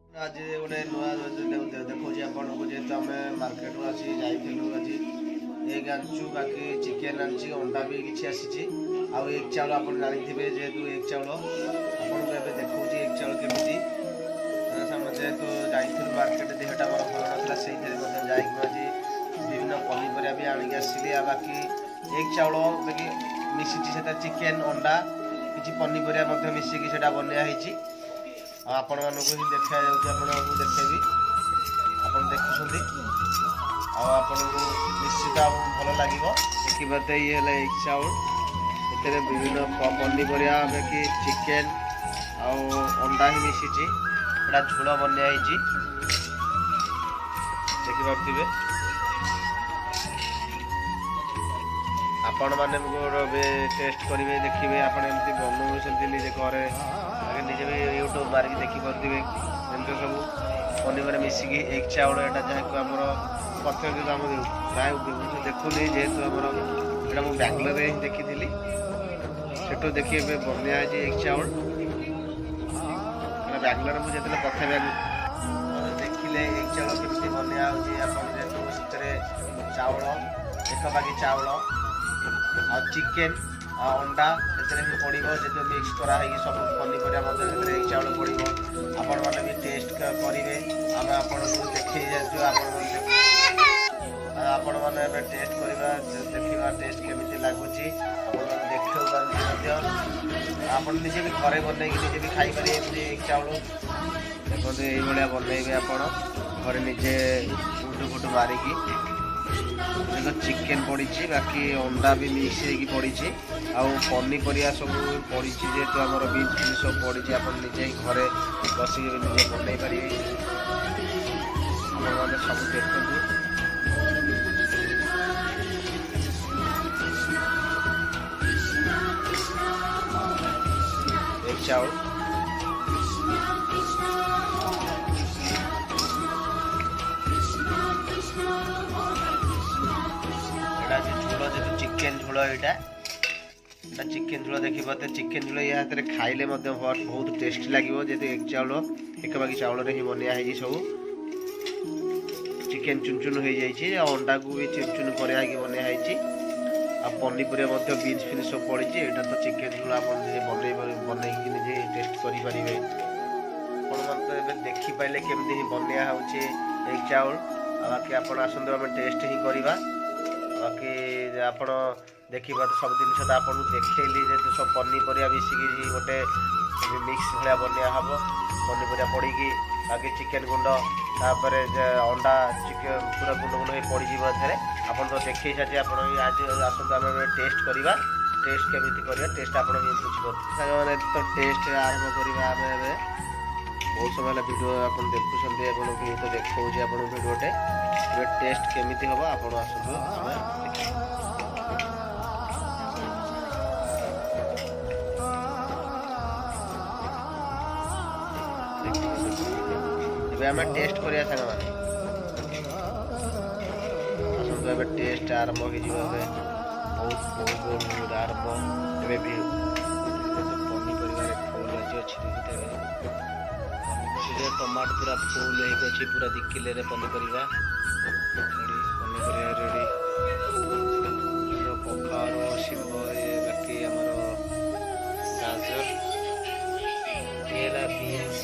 आज गोटे नुआ देखो आपको जेहतु आम मार्केट आसी जाइलु आज एग आनचु बाकी चिकेन आनी अंडा भी किसी आसी आउ एग चाउल आप जानी जेहतु एग चाउल आपको देखा एग चाउल केमी जेहतु जाइलु मार्केट देहटा मोर भल नाला से आज विभिन्न पनीपरिया भी आणिक आसली बाकी एग चाउल मिसी चिकेन अंडा किसी पनीपरिया मिसिकी बनाई आपण मानक ही देखा आपको देखेबी आप देखुं आपन को निश्चित भल लगे देखते ये एग चाउल ये विभिन्न पनीपरिया कि चिकेन अंडा ही मिसी झोल बनाई देखिपे आपण मैंने टेस्ट करेंगे देखिए आप बनाऊँ निजे घरे निजे भी यूट्यूब मारिक देखिपे एमती सब पनीपरिया मिसिकी एग चाउल यहाँ जहाँ आम प्रत्येक आम प्राय देखुनी जेहेतु आम यहाँ बांग्लोर ही देखी से देखिए बनाया एग चाउल बांग्लोर मुझे प्रथम देखिले एग चाउल केमी बनाया जेहतु चाउल एक बाकी चाउल चिकेन अंडा पड़ो जो मिक्स कराई सब पनीपरिया एग चाउल पड़ो आपण मैंने भी टेस्ट करेंगे आम आपको देखी आपण मैंने टेस्ट करवा देखा टेस्ट केमी लगुच आप निजे भी घरे बनई निजे भी खाई पारे एग चाउल देखते ये बनइबे आप घरे निजे फुट फुट मारिकी देखो चिकेन पड़ी बाकी अंडा भी मिक्स पड़ी पनीपरिया सब पड़ी जेहतु आम बीन्स फिन्स सब पड़ी आप निजे घरे बस निजे बनई पारे मैंने सब देखु एग चाउल झोल जो चिकेन झोल यहाँ चिकेन झोल देखिए चिकेन झोल या खाइले बहुत टेस्टी लगे जेहतु एग चाउल एक बाकी चाउल ही बनाई सब चिकेन चुन चुन हो जाए अंडा को भी चुन चुन कर बनाई पनीपरिया बीन्स फिन्स सब पड़ी यहाँ तो चिकेन झोल आप बनई निजे टेस्ट करेंगे आप देखिपारे केमती बनाया एग चाउल बाकी आप आसतु आम टेस्ट ही करवा बाकी आप देखा तो सब जिन आपको देखली जेहतु सब पनीपरिया मिसिकी गोटे मिक्स भाया बनाया हम पनीपरिया पड़ी बाकी चिकेन गुंड तापर अंडा चिकेन पूरा गुंड गुंड हो पड़े आप तो देखी सारी आप आज आसतु आम टेस्ट करवा टेस्ट केमी करवा टेस्ट आप बुझे तो टेस्ट आरम्भ करवा आम बहुत समय वीडियो आप देखुं तो देखा आप वीडियोटे टेस्ट केमी हम आप आसतु आम टेस्ट करिया सांग माने आसतु टेस्ट आरंभ हो बहुत बहुत आरंभ भी पनीपरिया फुल अच्छी टमाटो पूरा फुल अच्छी पूरा 2 किलो पनीपरिया रेडी कखारू शिंब बाकी आमर गाजर बीन्स